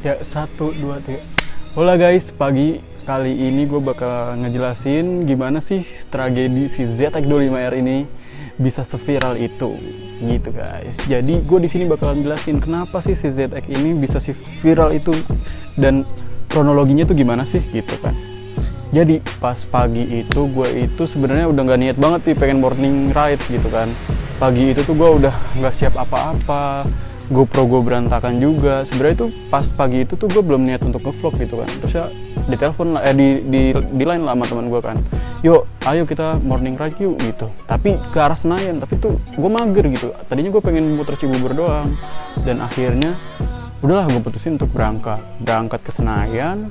Ya, 1, 2, 3. Hola guys, pagi kali ini gue bakal ngejelasin gimana sih tragedi si ZX25R ini bisa seviral itu, gitu guys. Jadi gue di sini bakalan jelasin kenapa sih si ZX ini bisa si viral itu dan kronologinya tuh gimana sih, gitu kan. Jadi pas pagi itu gue itu sebenarnya udah nggak niat banget nih pengen morning ride gitu kan. Pagi itu tuh gue udah nggak siap apa-apa. GoPro gue berantakan juga. Sebenarnya itu pas pagi itu tuh gue belum niat untuk nge-vlog gitu kan. Terus ya ditelepon di line lah sama teman gue kan. Yuk, ayo kita morning ride yuk gitu. Tapi ke arah Senayan, tapi tuh gue mager gitu. Tadinya gue pengen muter Cibubur doang. Dan akhirnya udahlah gue putusin untuk berangkat ke Senayan.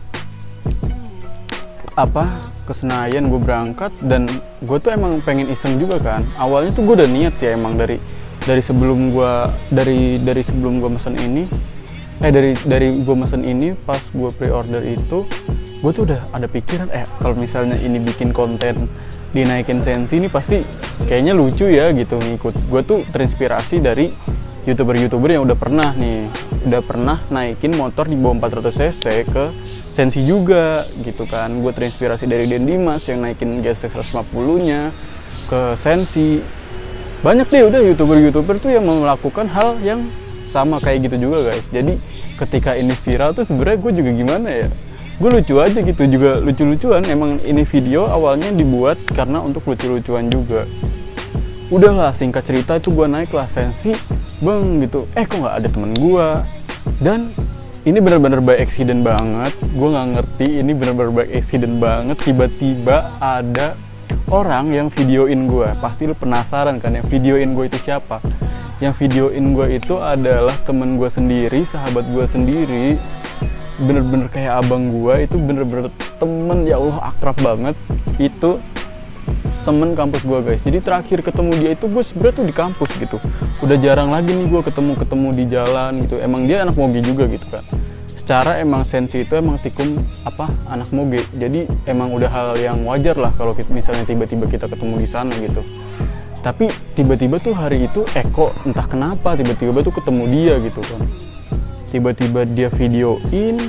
Ke Senayan gue berangkat dan gue tuh emang pengen iseng juga kan. Awalnya tuh gue udah niat sih emang dari sebelum gue mesen ini dari gue mesen ini pas gue pre-order itu gue tuh udah ada pikiran kalau misalnya ini bikin konten dinaikin sensi ini pasti kayaknya lucu ya gitu ngikut. Gue tuh terinspirasi dari youtuber yang udah pernah naikin motor di bawah 400 cc ke sensi juga gitu kan. Gue terinspirasi dari Den Dimas yang naikin GSX 150 nya ke sensi. Banyak deh udah youtuber tuh yang melakukan hal yang sama kayak gitu juga guys. Jadi ketika ini viral tuh sebenarnya gue juga gimana ya, gue lucu aja gitu, juga lucu-lucuan. Emang ini video awalnya dibuat karena untuk lucu-lucuan juga. Udahlah singkat cerita itu gue naik lah sensi bang gitu, kok nggak ada temen gue. Dan ini benar-benar by accident banget, gue nggak ngerti, ini benar-benar by accident banget. Tiba-tiba ada orang yang videoin gue. Pasti lu penasaran kan yang videoin gue itu siapa? Yang videoin gue itu adalah temen gue sendiri, sahabat gue sendiri. Bener-bener kayak abang gue, itu bener-bener temen, ya Allah akrab banget. Itu temen kampus gue guys. Jadi terakhir ketemu dia itu gue sebenernya tuh di kampus gitu. Udah jarang lagi nih gue ketemu di jalan gitu. Emang dia anak moge juga gitu kan. Secara emang sensi itu emang tikum anak moge, jadi emang udah hal yang wajar lah kalau misalnya tiba-tiba kita ketemu di sana gitu. Tapi tiba-tiba tuh hari itu kok entah kenapa tiba-tiba tuh ketemu dia gitu kan. Tiba-tiba dia videoin,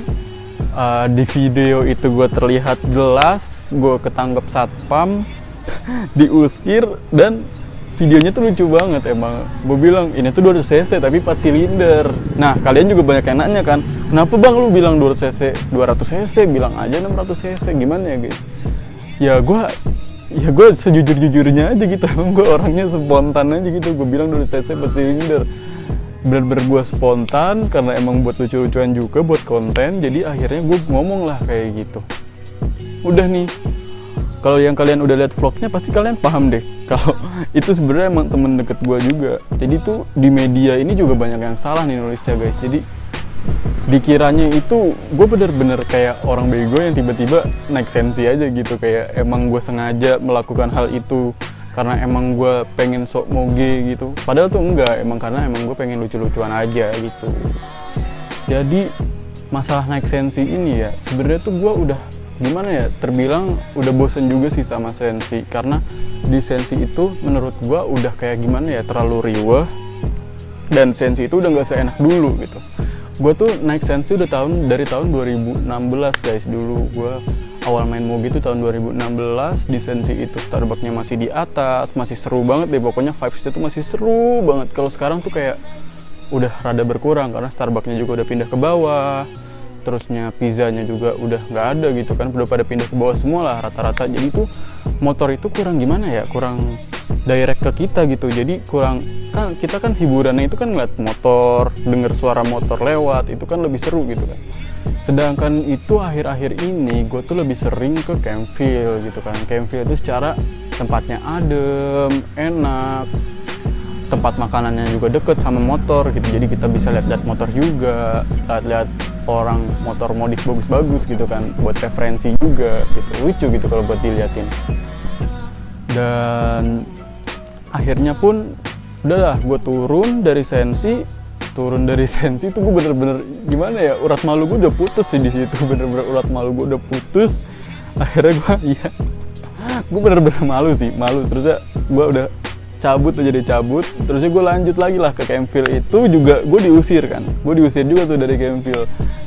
di video itu gue terlihat jelas gue ketangkep satpam, diusir, dan videonya tuh lucu banget emang. Gue bilang ini tuh 200 cc tapi 4 silinder. Nah kalian juga banyak yang nanya kan, kenapa bang lu bilang 200 cc, bilang aja 600 cc, gimana ya guys? Ya gue sejujur-jujurnya aja gitu. Emang gue orangnya spontan aja gitu. Gue bilang 200 cc 4 silinder. Bener-bener gue spontan karena emang buat lucu-lucuan juga, buat konten. Jadi akhirnya gue ngomong lah kayak gitu. Udah nih, kalau yang kalian udah lihat vlognya pasti kalian paham deh kalau itu sebenarnya emang temen deket gue juga. Jadi tuh di media ini juga banyak yang salah nih nulisnya guys. Jadi dikiranya itu gue bener-bener kayak orang bego yang tiba-tiba naik sensi aja gitu. Kayak emang gue sengaja melakukan hal itu karena emang gue pengen sok moge gitu. Padahal tuh enggak, emang karena emang gue pengen lucu-lucuan aja gitu. Jadi masalah naik sensi ini ya sebenarnya tuh gue udah gimana ya, terbilang udah bosen juga sih sama sensi. Karena di sensi itu menurut gue udah kayak gimana ya, terlalu riweh. Dan sensi itu udah gak seenak dulu gitu. Gue tuh naik sensi udah dari tahun 2016 guys. Dulu gue awal main moge itu tahun 2016. Di sensi itu Starbucksnya masih di atas, masih seru banget deh. Pokoknya vibes-nya tuh masih seru banget. Kalau sekarang tuh kayak udah rada berkurang karena Starbucksnya juga udah pindah ke bawah. Terusnya pizzanya juga udah nggak ada gitu kan, udah pada pindah ke bawah semua lah rata-rata. Jadi tuh motor itu kurang gimana ya, kurang direct ke kita gitu. Jadi kurang kan, kita kan hiburannya itu kan ngeliat motor, denger suara motor lewat, itu kan lebih seru gitu kan. Sedangkan itu akhir-akhir ini gue tuh lebih sering ke Campville gitu kan. Campville itu secara tempatnya adem, enak, tempat makanannya juga deket sama motor gitu. Jadi kita bisa lihat motor juga, lihat orang motor modif bagus-bagus gitu kan, buat referensi juga gitu. Lucu gitu kalau buat diliatin. Dan akhirnya pun udahlah gue turun dari sensi itu gue bener-bener gimana ya, urat malu gue udah putus sih di situ. Bener-bener urat malu gue udah putus. Akhirnya gue bener-bener malu. Terusnya gue udah cabut, terusnya gue lanjut lagi lah ke Campville. Itu juga gue diusir juga tuh dari Campville.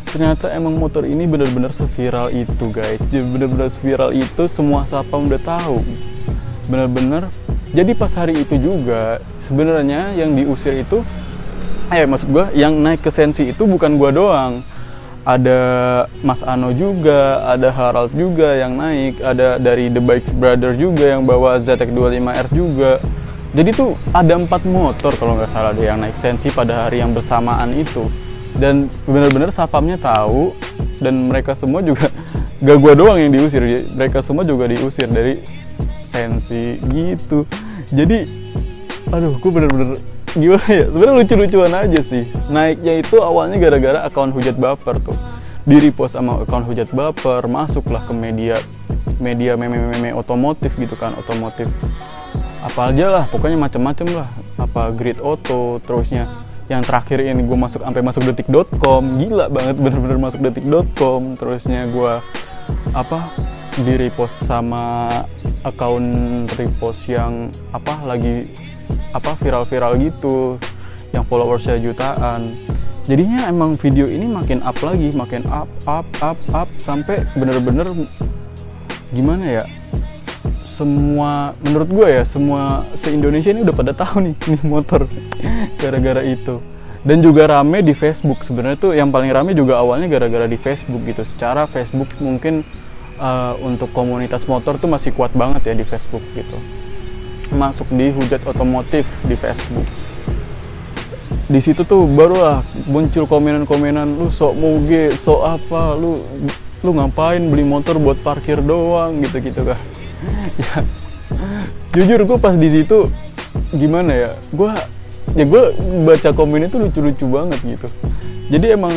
ternyata emang motor ini bener-bener seviral itu guys. Bener-bener seviral itu, semua sapam udah tahu. Bener-bener. Jadi pas hari itu juga sebenarnya yang diusir itu, maksud gue yang naik ke Sensi itu bukan gue doang. Ada Mas Ano juga, ada Harald juga yang naik, ada dari The Bike Brother juga yang bawa ZX25R juga. Jadi tuh ada 4 motor kalau nggak salah deh yang naik Sensi pada hari yang bersamaan itu. Dan benar-benar sapamnya tahu, dan mereka semua juga, gak gua doang yang diusir, mereka semua juga diusir dari Sensi gitu. Jadi aduh, gue bener-bener gimana ya, sebenarnya lucu-lucuan aja sih. Naiknya itu awalnya gara-gara akun Hujat Baper tuh, di repost sama akun Hujat Baper, masuklah ke media meme otomotif gitu kan, otomotif apa aja lah, pokoknya macem-macem lah, apa Grid Auto, terusnya yang terakhir ini gue sampai masuk detik.com, gila banget, bener-bener masuk detik.com, terusnya gue di repost sama akun repost yang lagi viral-viral gitu, yang followersnya jutaan. Jadinya emang video ini makin up lagi, makin up sampai bener-bener gimana ya, semua, menurut gue ya, semua se-Indonesia ini udah pada tahu nih motor gara-gara itu. Dan juga rame di Facebook. Sebenarnya tuh yang paling rame juga awalnya gara-gara di Facebook gitu. Secara Facebook mungkin untuk komunitas motor tuh masih kuat banget ya di Facebook gitu. Masuk di Hujat Otomotif di Facebook. Di situ tuh barulah muncul komenan-komenan, lu sok moge, sok apa, lu ngapain beli motor buat parkir doang gitu kan. Ya, jujur gue pas di situ gimana ya, gue baca komen itu lucu-lucu banget gitu. Jadi emang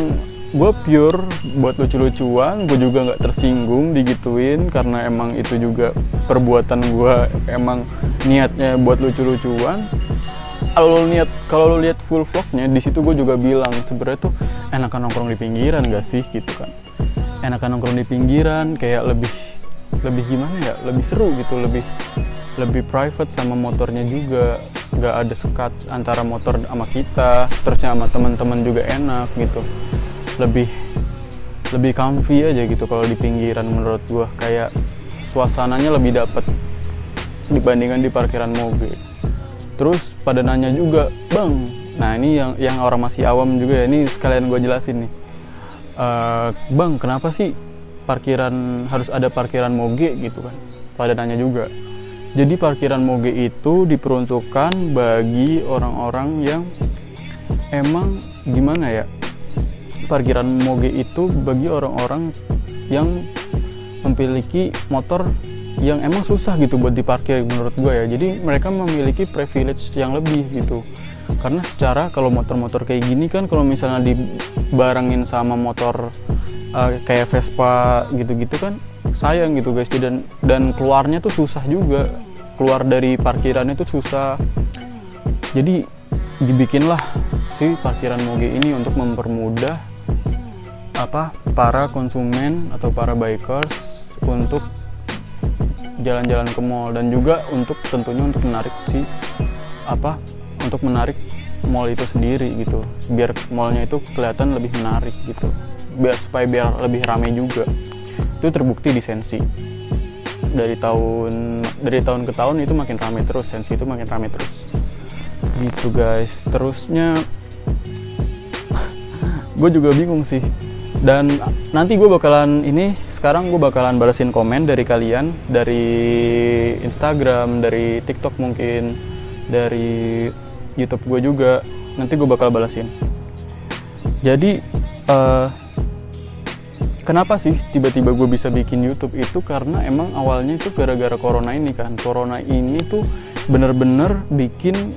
gue pure buat lucu-lucuan, gue juga nggak tersinggung digituin karena emang itu juga perbuatan gue, emang niatnya buat lucu-lucuan. Kalau lo lihat full vlognya, di situ gue juga bilang sebenarnya tuh enakan nongkrong di pinggiran gak sih gitu kan, enakan nongkrong di pinggiran, kayak lebih gimana ya, lebih seru gitu, lebih private sama motornya juga, nggak ada sekat antara motor sama kita, terusnya sama teman-teman juga enak gitu, lebih comfy aja gitu kalau di pinggiran. Menurut gua kayak suasananya lebih dapet dibandingkan di parkiran moge. Terus pada nanya juga, bang, nah ini yang orang masih awam juga ya, ini sekalian gua jelasin nih, bang, kenapa sih harus ada parkiran moge gitu kan, pada nanya juga. Jadi parkiran moge itu diperuntukkan bagi orang-orang yang emang gimana ya, parkiran moge itu bagi orang-orang yang memiliki motor yang emang susah gitu buat diparkir menurut gue ya. Jadi mereka memiliki privilege yang lebih gitu, karena secara kalau motor-motor kayak gini kan, kalau misalnya dibarengin sama motor kayak Vespa gitu-gitu kan sayang gitu guys, dan keluarnya tuh susah juga, keluar dari parkirannya tuh susah. Jadi dibikinlah si parkiran moge ini untuk mempermudah para konsumen atau para bikers untuk jalan-jalan ke mall, dan juga untuk tentunya untuk menarik untuk menarik mall itu sendiri gitu, biar mallnya itu kelihatan lebih menarik gitu, biar lebih ramai juga. Itu terbukti di Sensi, dari tahun ke tahun itu makin ramai terus, Sensi itu makin ramai terus gitu guys. Terusnya gue juga bingung sih, dan nanti sekarang gue bakalan balesin komen dari kalian, dari Instagram, dari TikTok mungkin, dari YouTube gue juga, nanti gue bakal balesin. Jadi kenapa sih tiba-tiba gue bisa bikin YouTube itu, karena emang awalnya itu gara-gara corona ini kan. Corona ini tuh bener-bener bikin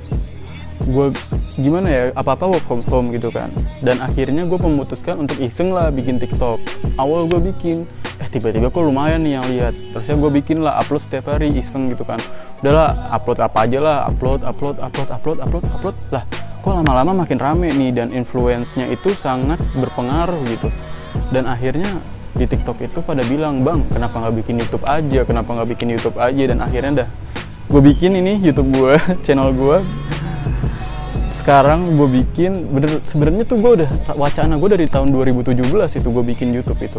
gue gimana ya, apa-apa work from home gitu kan, dan akhirnya gue memutuskan untuk iseng lah bikin TikTok. Awal gue bikin, tiba-tiba kok lumayan nih yang lihat, terusnya gue bikin lah, upload setiap hari iseng gitu kan. Udahlah, upload apa aja lah, upload lah, kok lama-lama makin rame nih, dan influence-nya itu sangat berpengaruh gitu. Dan akhirnya di TikTok itu pada bilang, bang, kenapa nggak bikin YouTube aja, dan akhirnya gue bikin ini YouTube gue, channel gue. sekarang gue bikin sebenarnya tuh gue udah wacana gue dari tahun 2017 itu gue bikin YouTube itu,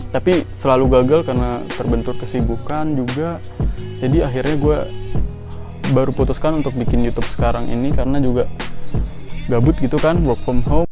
tapi selalu gagal karena terbentur kesibukan juga. Jadi akhirnya gue baru putuskan untuk bikin YouTube sekarang ini karena juga gabut gitu kan, work from home.